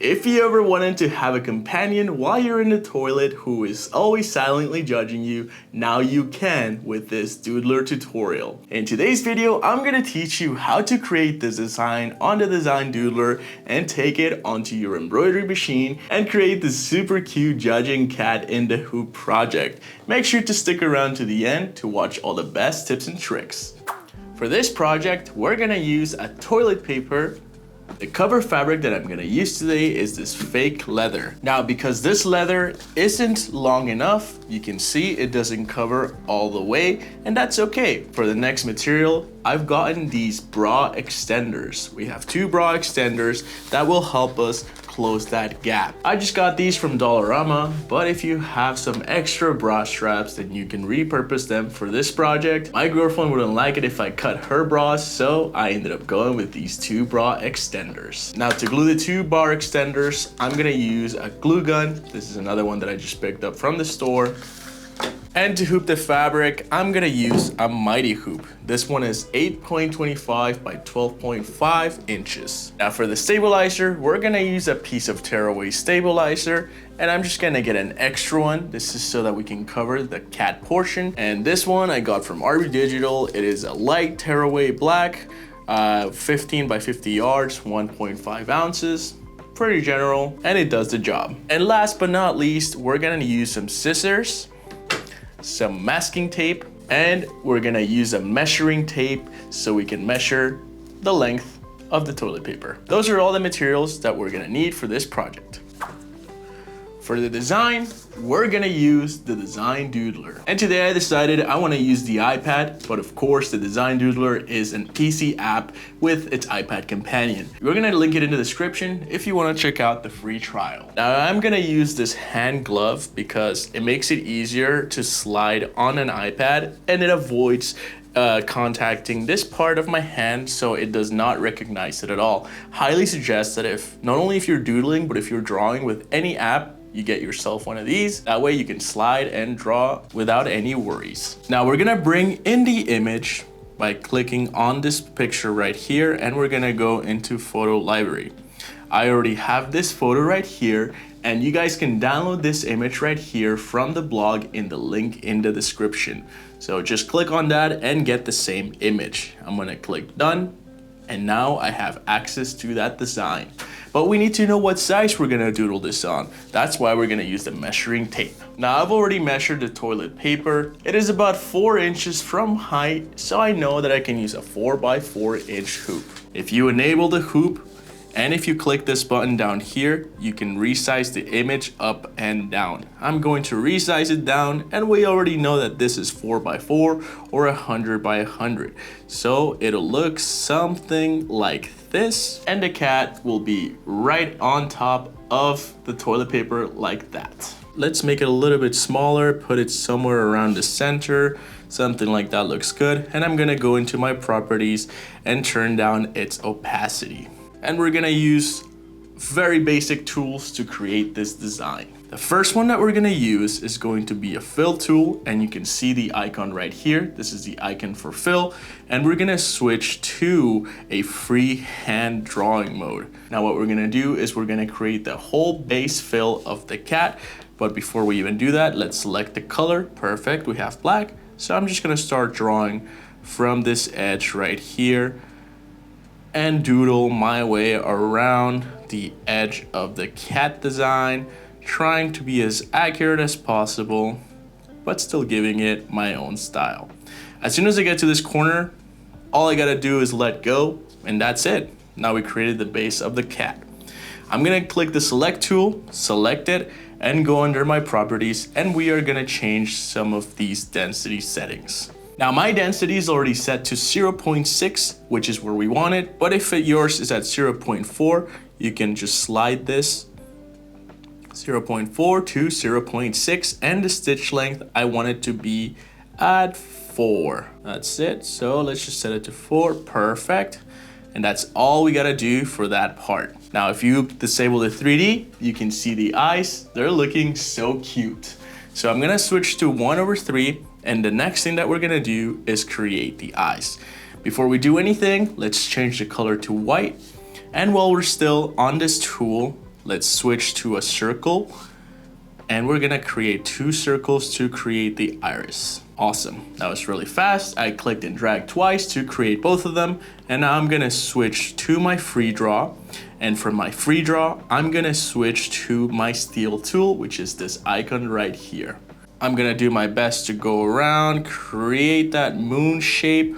If you ever wanted to have a companion while you're in the toilet who is always silently judging you, now you can with this Doodler tutorial. In today's video, I'm gonna teach you how to create this design on the Design Doodler and take it onto your embroidery machine and create this super cute judging cat in the hoop project. Make sure to stick around to the end to watch all the best tips and tricks. For this project, we're gonna use a toilet paper. The cover fabric that I'm gonna use today is this fake leather. Now, because this leather isn't long enough, you can see it doesn't cover all the way, and that's okay. For the next material, I've gotten these bra extenders. We have 2 bra extenders that will help us close that gap. I just got these from Dollarama, but if you have some extra bra straps, then you can repurpose them for this project. My girlfriend wouldn't like it if I cut her bras, so I ended up going with these 2 bra extenders. Now, to glue the 2 bar extenders, I'm gonna use a glue gun. This is another one that I just picked up from the store. And to hoop the fabric, I'm gonna use a mighty hoop. This one is 8.25 by 12.5 inches. Now for the stabilizer, we're gonna use a piece of tearaway stabilizer, and I'm just gonna get an extra one. This is so that we can cover the cat portion. And this one I got from RB Digital. It is a light tearaway black, 15 by 50 yards, 1.5 ounces. Pretty general, and it does the job. And last but not least, we're gonna use some scissors, some masking tape, and we're gonna use a measuring tape so we can measure the length of the toilet paper. Those are all the materials that we're gonna need for this project. For the design, we're gonna use the Design Doodler. And today I decided I wanna use the iPad, but of course the Design Doodler is an PC app with its iPad companion. We're gonna link it in the description if you wanna check out the free trial. Now I'm gonna use this hand glove because it makes it easier to slide on an iPad and it avoids contacting this part of my hand, so it does not recognize it at all. Highly suggest that not only if you're doodling, but if you're drawing with any app, you get yourself one of these. That way you can slide and draw without any worries. Now we're gonna bring in the image by clicking on this picture right here, and we're gonna go into photo library. I already have this photo right here, and you guys can download this image right here from the blog in the link in the description. So just click on that and get the same image. I'm gonna click done, and now I have access to that design. But we need to know what size we're gonna doodle this on. That's why we're gonna use the measuring tape. Now I've already measured the toilet paper. It is about 4 inches from height, so I know that I can use a 4 by 4 inch hoop. If you enable the hoop, and if you click this button down here, you can resize the image up and down. I'm going to resize it down, and we already know that this is 4 by 4 or 100 by 100. So it'll look something like this, and the cat will be right on top of the toilet paper like that. Let's make it a little bit smaller, put it somewhere around the center. Something like that looks good. And I'm gonna go into my properties and turn down its opacity. And we're gonna use very basic tools to create this design. The first one that we're gonna use is going to be a fill tool, and you can see the icon right here. This is the icon for fill, and we're gonna switch to a freehand drawing mode. Now what we're gonna do is we're gonna create the whole base fill of the cat, but before we even do that, let's select the color. Perfect, we have black. So I'm just gonna start drawing from this edge right here and doodle my way around the edge of the cat design, trying to be as accurate as possible, but still giving it my own style. As soon as I get to this corner, all I gotta do is let go, and that's it. Now we created the base of the cat. I'm gonna click the select tool, select it, and go under my properties, and we are gonna change some of these density settings. Now my density is already set to 0.6, which is where we want it, but if yours is at 0.4, you can just slide this 0.4 to 0.6, and the stitch length, I want it to be at 4. That's it, so let's just set it to 4, perfect. And that's all we gotta do for that part. Now if you disable the 3D, you can see the eyes, they're looking so cute. So I'm gonna switch to 1/3, and the next thing that we're gonna do is create the eyes. Before we do anything, let's change the color to white. And while we're still on this tool, Let's switch to a circle, and we're gonna create 2 circles to create the iris. Awesome, that was really fast. I clicked and dragged twice to create both of them, and now I'm gonna switch to my free draw. And from my free draw, I'm gonna switch to my steel tool, which is this icon right here. I'm gonna do my best to go around, create that moon shape.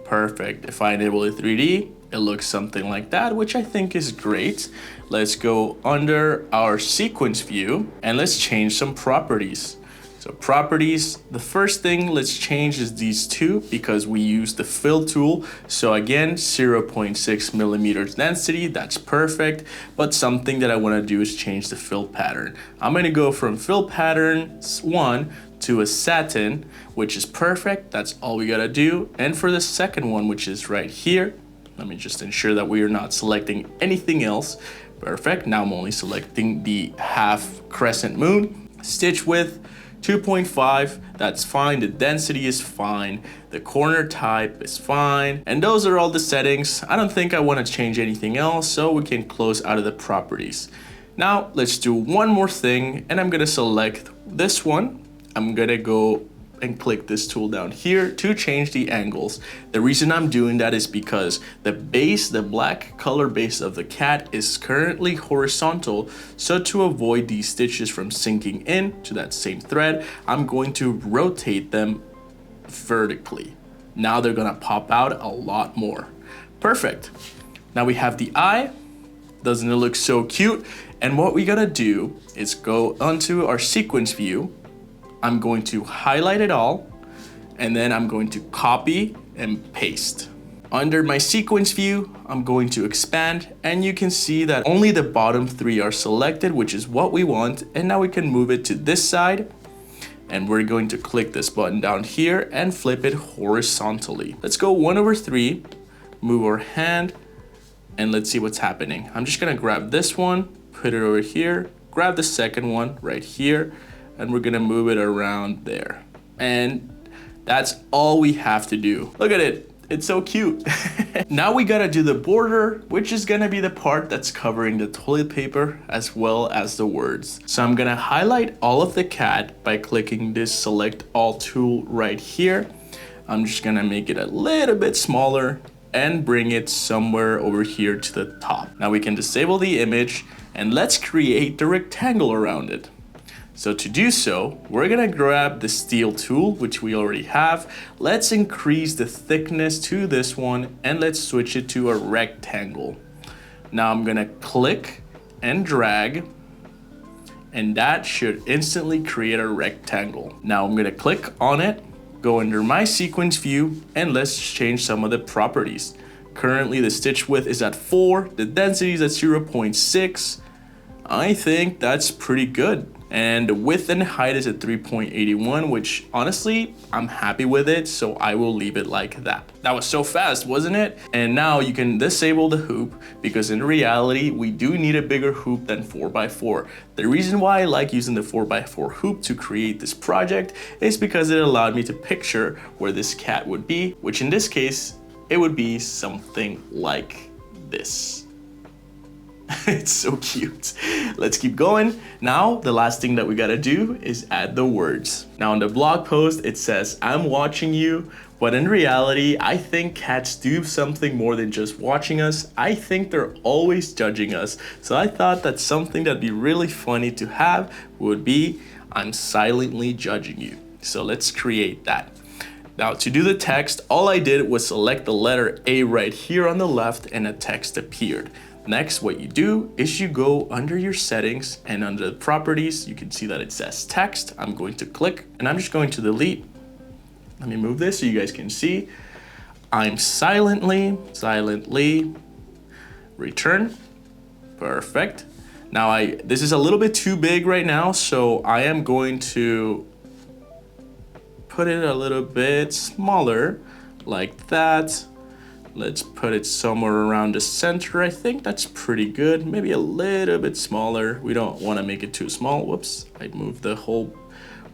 Perfect. If I enable the 3D, it looks something like that, which I think is great. Let's go under our sequence view and let's change some properties. So properties, the first thing let's change is these 2 because we use the fill tool. So again, 0.6 millimeters density, that's perfect. But something that I wanna do is change the fill pattern. I'm gonna go from fill pattern 1 to a satin, which is perfect. That's all we gotta do. And for the second one, which is right here, let me just ensure that we are not selecting anything else. Perfect, now I'm only selecting the half crescent moon. Stitch width, 2.5, that's fine. The density is fine. The corner type is fine. And those are all the settings. I don't think I want to change anything else, so we can close out of the properties. Now let's do one more thing, and I'm gonna select this one. I'm gonna go and click this tool down here to change the angles. The reason I'm doing that is because the base, the black color base of the cat is currently horizontal. So to avoid these stitches from sinking in to that same thread, I'm going to rotate them vertically. Now they're gonna pop out a lot more. Perfect. Now we have the eye. Doesn't it look so cute? And what we gotta do is go onto our sequence view. I'm going to highlight it all, and then I'm going to copy and paste. Under my sequence view, I'm going to expand, and you can see that only the bottom 3 are selected, which is what we want. And now we can move it to this side, and we're going to click this button down here and flip it horizontally. Let's go 1/3, move our hand, and let's see what's happening. I'm just gonna grab this one, put it over here, grab the second one right here, and we're gonna move it around there. And that's all we have to do. Look at it, it's so cute. Now we gotta do the border, which is gonna be the part that's covering the toilet paper as well as the words. So I'm gonna highlight all of the cat by clicking this select all tool right here. I'm just gonna make it a little bit smaller and bring it somewhere over here to the top. Now we can disable the image and let's create the rectangle around it. So to do so, we're gonna grab the steel tool, which we already have. Let's increase the thickness to this one and let's switch it to a rectangle. Now I'm gonna click and drag, and that should instantly create a rectangle. Now I'm gonna click on it, go under my sequence view, and let's change some of the properties. Currently the stitch width is at 4, the density is at 0.6. I think that's pretty good. And the width and height is at 3.81, which honestly, I'm happy with it, so I will leave it like that. That was so fast, wasn't it? And now you can disable the hoop, because in reality, we do need a bigger hoop than 4x4. The reason why I like using the 4x4 hoop to create this project is because it allowed me to picture where this cat would be, which in this case, it would be something like this. It's so cute. Let's keep going. Now, the last thing that we gotta do is add the words. Now, in the blog post, it says, "I'm watching you," but in reality, I think cats do something more than just watching us. I think they're always judging us. So I thought that something that'd be really funny to have would be, "I'm silently judging you." So let's create that. Now, to do the text, all I did was select the letter A right here on the left, and a text appeared. Next, what you do is you go under your settings, and under the properties, you can see that it says text. I'm going to click, and I'm just going to delete. Let me move this so you guys can see. I'm silently, return. Perfect. Now this is a little bit too big right now, so I am going to put it a little bit smaller, like that. Let's put it somewhere around the center. I think that's pretty good. Maybe a little bit smaller. We don't want to make it too small. Whoops, I moved the whole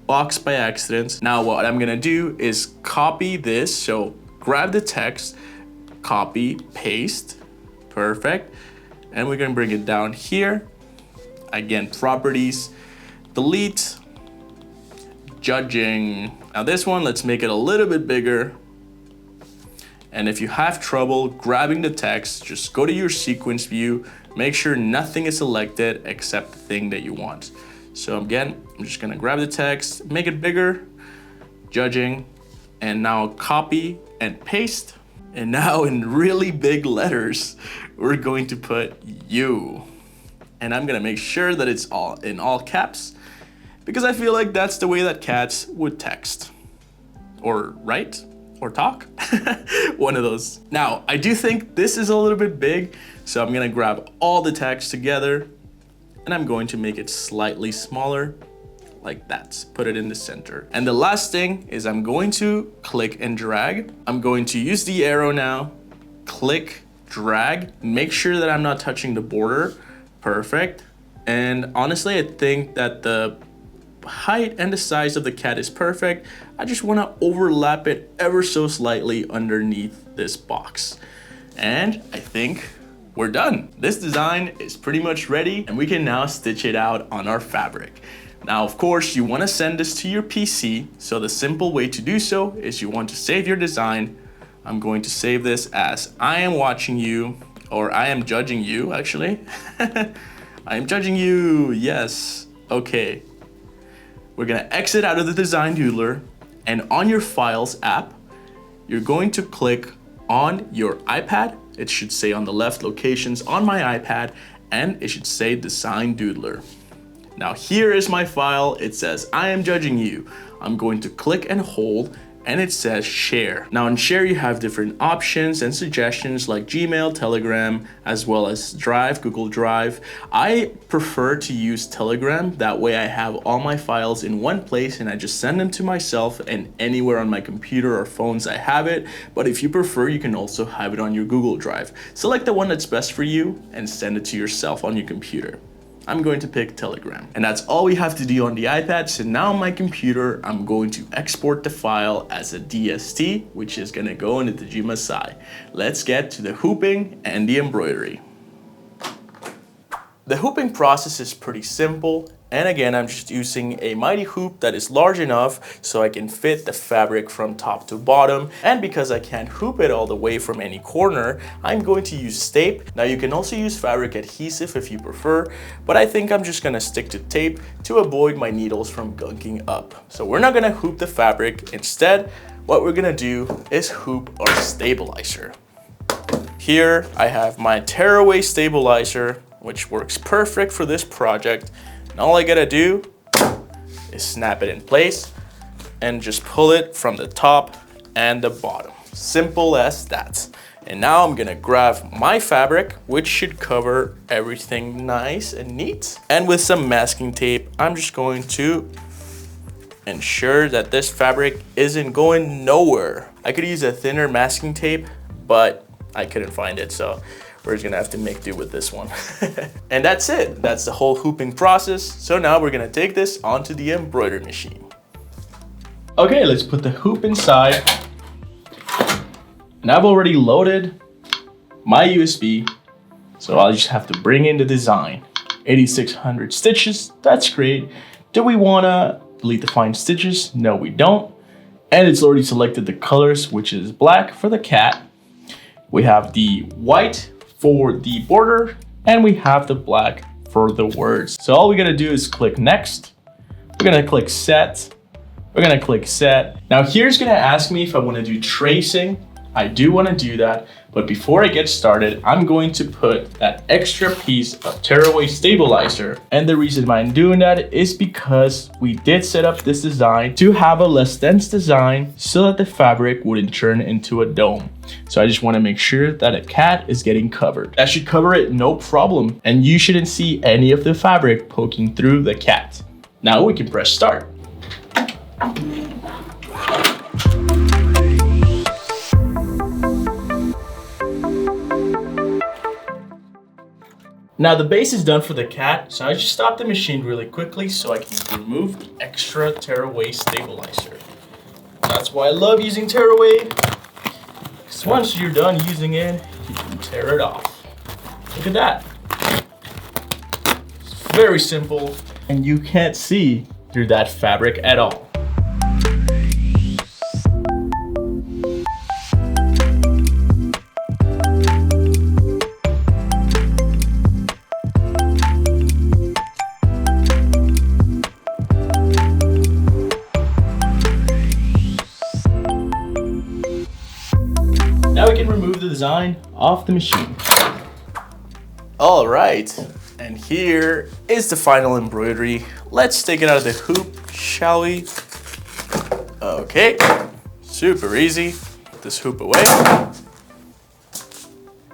box by accident. Now what I'm gonna do is copy this. So grab the text, copy, paste, perfect. And we're gonna bring it down here. Again, properties, delete, judging. Now this one, let's make it a little bit bigger. And if you have trouble grabbing the text, just go to your sequence view, make sure nothing is selected except the thing that you want. So again, I'm just gonna grab the text, make it bigger, judging, and now copy and paste. And now in really big letters, we're going to put you. And I'm gonna make sure that it's all in all caps because I feel like that's the way that cats would text or write or talk. One of those. Now, I do think this is a little bit big, so I'm gonna grab all the text together and I'm going to make it slightly smaller like that. Put it in the center. And the last thing is I'm going to click and drag. I'm going to use the arrow now, click, drag, make sure that I'm not touching the border. Perfect. And honestly, I think that the height and the size of the cat is perfect. I just want to overlap it ever so slightly underneath this box. And I think we're done. This design is pretty much ready and we can now stitch it out on our fabric. Now, of course, you want to send this to your PC. So the simple way to do so is you want to save your design. I'm going to save this as I am watching you, or I am judging you, actually. I am judging you, yes. Okay. We're gonna exit out of the Design Doodler, and on your Files app, you're going to click on your iPad. It should say on the left, Locations on my iPad, and it should say Design Doodler. Now here is my file. It says, I am judging you. I'm going to click and hold, and it says share. Now in share, you have different options and suggestions like Gmail, Telegram, as well as Drive, Google Drive. I prefer to use Telegram. That way I have all my files in one place and I just send them to myself, and anywhere on my computer or phones I have it. But if you prefer, you can also have it on your Google Drive. Select the one that's best for you and send it to yourself on your computer. I'm going to pick Telegram. And that's all we have to do on the iPad. So now on my computer, I'm going to export the file as a DST, which is gonna go into the Jimasai. Let's get to the hooping and the embroidery. The hooping process is pretty simple. And again, I'm just using a mighty hoop that is large enough so I can fit the fabric from top to bottom. And because I can't hoop it all the way from any corner, I'm going to use tape. Now you can also use fabric adhesive if you prefer, but I think I'm just gonna stick to tape to avoid my needles from gunking up. So we're not gonna hoop the fabric. Instead, what we're gonna do is hoop our stabilizer. Here I have my tearaway stabilizer, which works perfect for this project. And all I gotta do is snap it in place and just pull it from the top and the bottom. Simple as that. And now I'm gonna grab my fabric, which should cover everything nice and neat. And with some masking tape, I'm just going to ensure that this fabric isn't going nowhere. I could use a thinner masking tape, but I couldn't find it, so we're just gonna have to make do with this one. And that's it. That's the whole hooping process. So now we're gonna take this onto the embroidery machine. Okay, let's put the hoop inside. And I've already loaded my USB, so I'll just have to bring in the design. 8,600 stitches, that's great. Do we wanna delete the fine stitches? No, we don't. And it's already selected the colors, which is black for the cat. We have the white for the border, and we have the black for the words. So all we gotta do is click next. We're gonna click set. We're gonna click set. Now here's gonna ask me if I wanna do tracing. I do wanna do that, but before I get started, I'm going to put that extra piece of tearaway stabilizer. And the reason why I'm doing that is because we did set up this design to have a less dense design so that the fabric wouldn't turn into a dome. So I just wanna make sure that a cat is getting covered. That should cover it no problem, and you shouldn't see any of the fabric poking through the cat. Now we can press start. Now the base is done for the cat, so I just stopped the machine really quickly so I can remove the extra tearaway stabilizer. That's why I love using tearaway, because once you're done using it, you can tear it off. Look at that. It's Very simple. And you can't see through that fabric at all. Now we can remove the design off the machine. All right, and here is the final embroidery. Let's take it out of the hoop, shall we? Okay, super easy. Put this hoop away.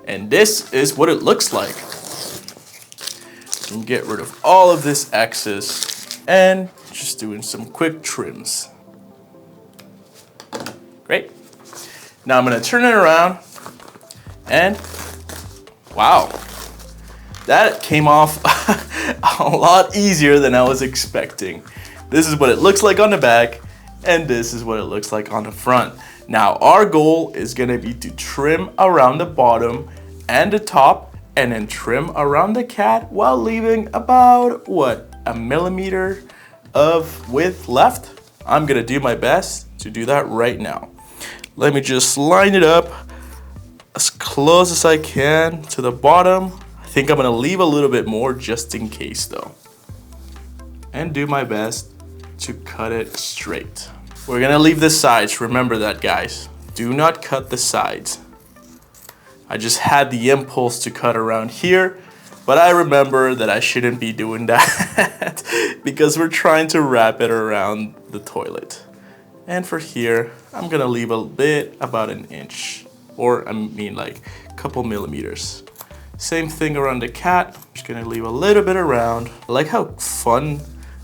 And this is what it looks like. And get rid of all of this excess and just doing some quick trims. Great. Now I'm gonna turn it around and wow, that came off a lot easier than I was expecting. This is what it looks like on the back and this is what it looks like on the front. Now our goal is gonna be to trim around the bottom and the top and then trim around the cat while leaving about, what, a millimeter of width left? I'm gonna do my best to do that right now. Let me just line it up as close as I can to the bottom. I think I'm gonna leave a little bit more just in case though. And do my best to cut it straight. We're gonna leave the sides, remember that guys. Do not cut the sides. I just had the impulse to cut around here, but I remember that I shouldn't be doing that because we're trying to wrap it around the toilet. And for here, I'm gonna leave a bit, about an inch, or I mean like a couple millimeters. Same thing around the cat, just gonna leave a little bit around. I like how fun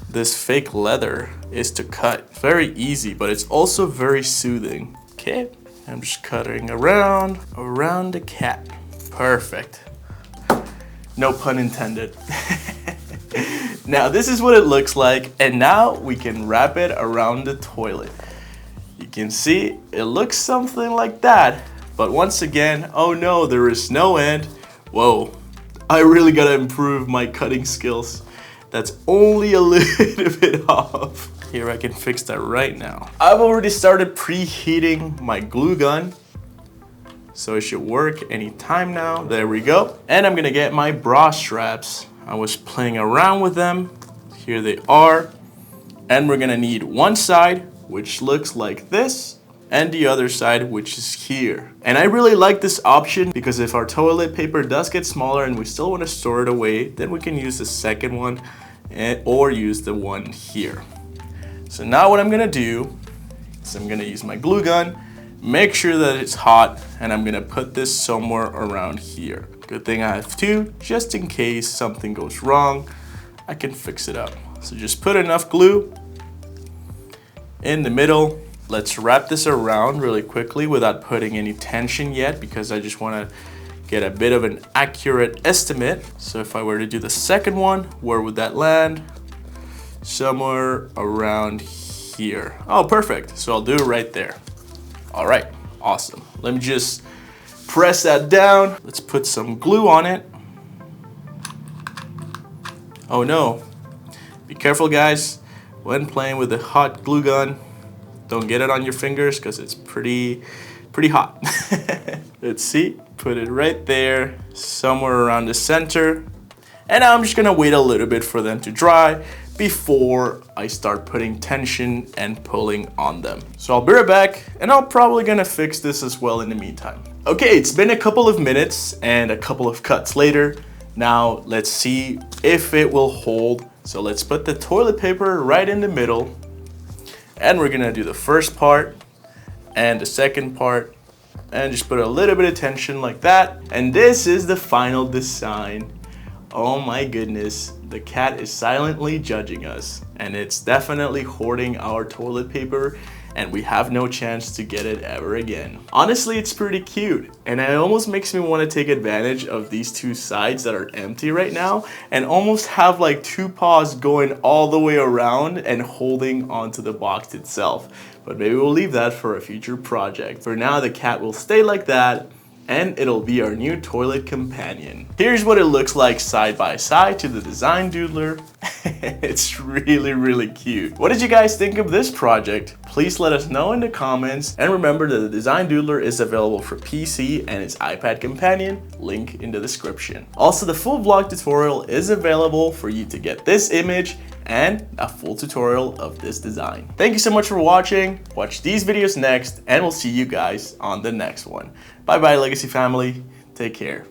this fake leather is to cut. Very easy, but it's also very soothing. Okay, I'm just cutting around the cat. Perfect. No pun intended. Now this is what it looks like, and now we can wrap it around the toilet. You can see it looks something like that, but once again, oh no, there is no end. Whoa, I really gotta improve my cutting skills. That's only a little bit off. Here, I can fix that right now. I've already started preheating my glue gun, so it should work anytime now. There we go. And I'm gonna get my bra straps. I was playing around with them. Here they are. And we're gonna need one side, which looks like this, and the other side, which is here. And I really like this option because if our toilet paper does get smaller and we still want to store it away, then we can use the second one or use the one here. So now what I'm gonna do is I'm gonna use my glue gun, make sure that it's hot, and I'm gonna put this somewhere around here. Good thing I have two, just in case something goes wrong, I can fix it up. So just put enough glue in the middle. Let's wrap this around really quickly without putting any tension yet because I just want to get a bit of an accurate estimate. So if I were to do the second one, where would that land? Somewhere around here. Oh, perfect. So I'll do it right there. All right, awesome. Let me just press that down. Let's put some glue on it. Oh no, be careful guys. When playing with the hot glue gun, don't get it on your fingers because it's pretty hot. Let's see, put it right there, somewhere around the center. And now I'm just gonna wait a little bit for them to dry before I start putting tension and pulling on them. So I'll be right back and I'm probably gonna fix this as well in the meantime. Okay, it's been a couple of minutes and a couple of cuts later. Now let's see if it will hold. So let's put the toilet paper right in the middle and we're gonna do the first part and the second part and just put a little bit of tension like that. And this is the final design. Oh my goodness, the cat is silently judging us and it's definitely hoarding our toilet paper and we have no chance to get it ever again. Honestly, it's pretty cute and it almost makes me want to take advantage of these two sides that are empty right now and almost have like two paws going all the way around and holding onto the box itself. But maybe we'll leave that for a future project. For now, the cat will stay like that and it'll be our new toilet companion. Here's what it looks like side by side to the Design Doodler. It's really cute. What did you guys think of this project? Please let us know in the comments, and remember that the Design Doodler is available for PC and its iPad companion, link in the description. Also, the full vlog tutorial is available for you to get this image and a full tutorial of this design. Thank you so much for watching. Watch these videos next, and we'll see you guys on the next one. Bye bye, Legacy family. Take care.